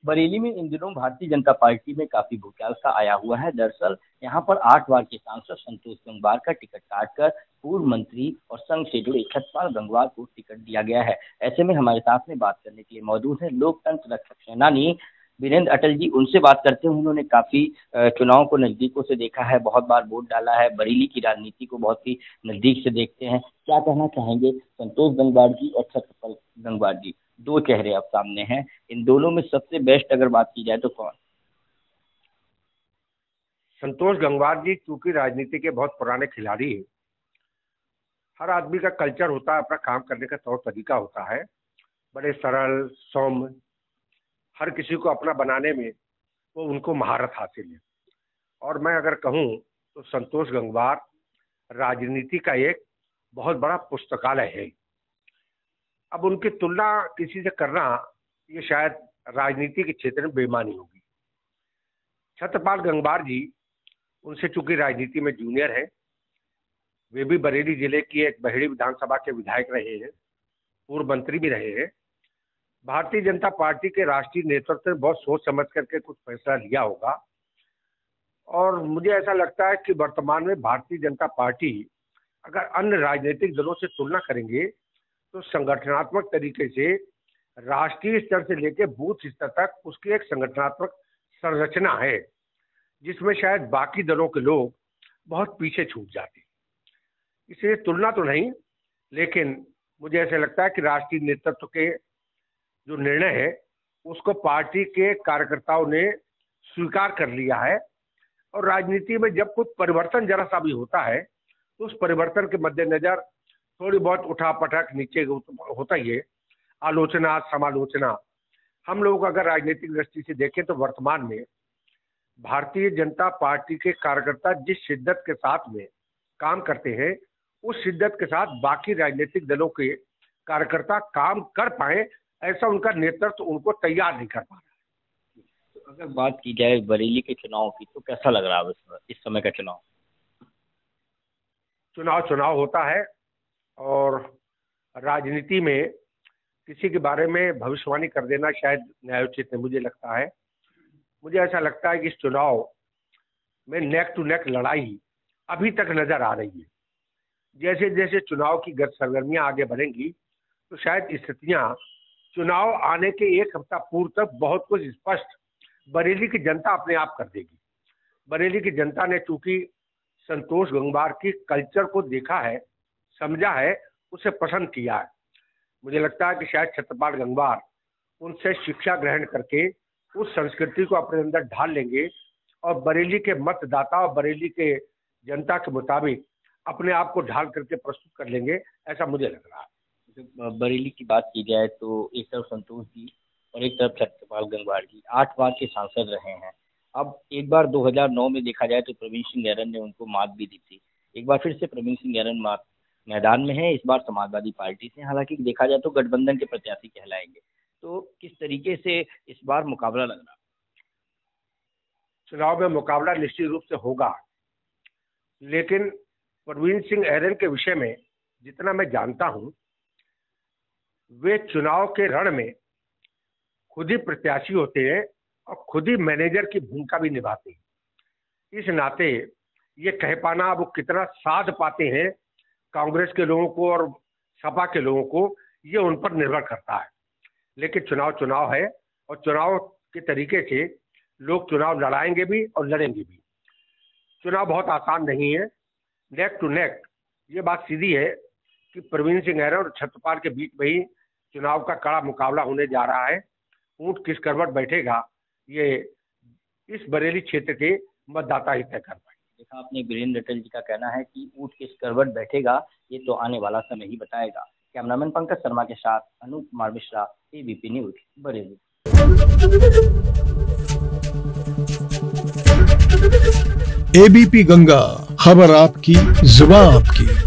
बरेली में इन दिनों भारतीय जनता पार्टी में काफी भूचाल सा आया हुआ है। दरअसल यहाँ पर 8 बार के सांसद संतोष गंगवार का टिकट काटकर पूर्व मंत्री और संघ से जुड़े छत्रपाल गंगवार को टिकट दिया गया है। ऐसे में हमारे साथ में बात करने के लिए मौजूद है लोकतंत्र रक्षक सेनानी वीरेंद्र अटल जी। उनसे बात करते हैं। उन्होंने काफी चुनाव को नजदीकों से देखा है, बहुत बार वोट डाला है, बरेली की राजनीति को बहुत ही नजदीक से देखते हैं। क्या कहना चाहेंगे संतोष गंगवार जी और छत्रपाल गंगवार जी? दो चेहरे अब सामने हैं, इन दोनों में सबसे बेस्ट अगर बात की जाए तो कौन? संतोष गंगवार जी चूंकि राजनीति के बहुत पुराने खिलाड़ी हैं। हर आदमी का कल्चर होता है, अपना काम करने का तौर तरीका होता है, बड़े सरल सौम्य, हर किसी को अपना बनाने में वो उनको महारत हासिल है। और मैं अगर कहूँ तो संतोष गंगवार राजनीति का एक बहुत बड़ा पुस्तकालय है। अब उनकी तुलना किसी से करना ये शायद राजनीति के क्षेत्र में बेईमानी होगी। छत्रपाल गंगवार जी उनसे चूंकि राजनीति में जूनियर है, वे भी बरेली जिले की एक बहेड़ी विधानसभा के विधायक रहे हैं, पूर्व मंत्री भी रहे हैं। भारतीय जनता पार्टी के राष्ट्रीय नेतृत्व ने बहुत सोच समझ करके कुछ फैसला लिया होगा। और मुझे ऐसा लगता है कि वर्तमान में भारतीय जनता पार्टी अगर अन्य राजनीतिक दलों से तुलना करेंगे तो संगठनात्मक तरीके से राष्ट्रीय स्तर से लेकर बूथ स्तर तक उसकी एक संगठनात्मक संरचना है, जिसमें शायद बाकी दलों के लोग बहुत पीछे छूट जाते। इसलिए तुलना तो नहीं, लेकिन मुझे ऐसा लगता है कि राष्ट्रीय नेतृत्व के जो निर्णय है उसको पार्टी के कार्यकर्ताओं ने स्वीकार कर लिया है। और राजनीति में जब कुछ परिवर्तन जरा सा भी होता है तो उस परिवर्तन के मद्देनजर थोड़ी बहुत उठापटक नीचे होता ही है, आलोचना समालोचना। हम लोग अगर राजनीतिक दृष्टि से देखें तो वर्तमान में भारतीय जनता पार्टी के कार्यकर्ता जिस शिद्दत के साथ में काम करते हैं, उस शिद्दत के साथ बाकी राजनीतिक दलों के कार्यकर्ता काम कर पाए, ऐसा उनका नेतृत्व उनको तैयार नहीं कर पा रहा है। तो अगर बात की जाए बरेली के चुनाव की तो कैसा लग रहा है इस समय का चुनाव? चुनाव होता है और राजनीति में किसी के बारे में भविष्यवाणी कर देना शायद न्यायोचित है। मुझे ऐसा लगता है कि इस चुनाव में नेक टू नेक लड़ाई अभी तक नजर आ रही है। जैसे जैसे चुनाव की सरगर्मियां आगे बढ़ेंगी तो शायद स्थितियां चुनाव आने के एक हफ्ता पूर्व तक बहुत कुछ स्पष्ट बरेली की जनता अपने आप कर देगी। बरेली की जनता ने चूंकि संतोष गंगवार की कल्चर को देखा है, समझा है, उसे पसंद किया है। मुझे लगता है कि शायद छत्रपाल गंगवार उनसे शिक्षा ग्रहण करके उस संस्कृति को अपने अंदर ढाल लेंगे और बरेली के मतदाता और बरेली के जनता के मुताबिक अपने आप को ढाल करके प्रस्तुत कर लेंगे, ऐसा मुझे लग रहा है। बरेली की बात की जाए तो एक तरफ संतोष जी और एक तरफ छत्रपाल गंगवार जी 8 बार के सांसद रहे हैं। अब एक बार 2009 में देखा जाए तो प्रवीण सिंह गैरन ने उनको मात भी दी थी। एक बार फिर से प्रवीण सिंह गैरन मैदान में है, इस बार समाजवादी पार्टी से। हालांकि देखा जाए तो गठबंधन के प्रत्याशी कहलाएंगे। तो किस तरीके से इस बार मुकाबला लग रहा? चुनाव में मुकाबला निश्चित रूप से होगा, लेकिन प्रवीण सिंह गैरन के विषय में जितना मैं जानता हूं, वे चुनाव के रण में खुद ही प्रत्याशी होते हैं और खुद ही मैनेजर की भूमिका भी निभाते हैं। इस नाते ये कह पाना अब वो कितना साध पाते हैं कांग्रेस के लोगों को और सपा के लोगों को, ये उन पर निर्भर करता है। लेकिन चुनाव है और चुनाव के तरीके से लोग चुनाव लड़ाएंगे भी और लड़ेंगे भी। चुनाव बहुत आसान नहीं है, नेक टू नेक। ये बात सीधी है कि प्रवीण सिंह गैरन और छत्रपाल के बीच में ही चुनाव का कड़ा मुकाबला होने जा रहा है। ऊंट किस करवट बैठेगा ये इस बरेली क्षेत्र के मतदाता ही तय कर पाएंगे। देखा आपने, वीरेंद्र अटल जी का कहना है कि ऊंट किस करवट बैठेगा ये तो आने वाला समय ही बताएगा। कैमरामैन पंकज शर्मा के साथ Anoop Kumar Mishra, ABP news, Bareilly. ABP Ganga, खबर आपकी, जुबान आपकी।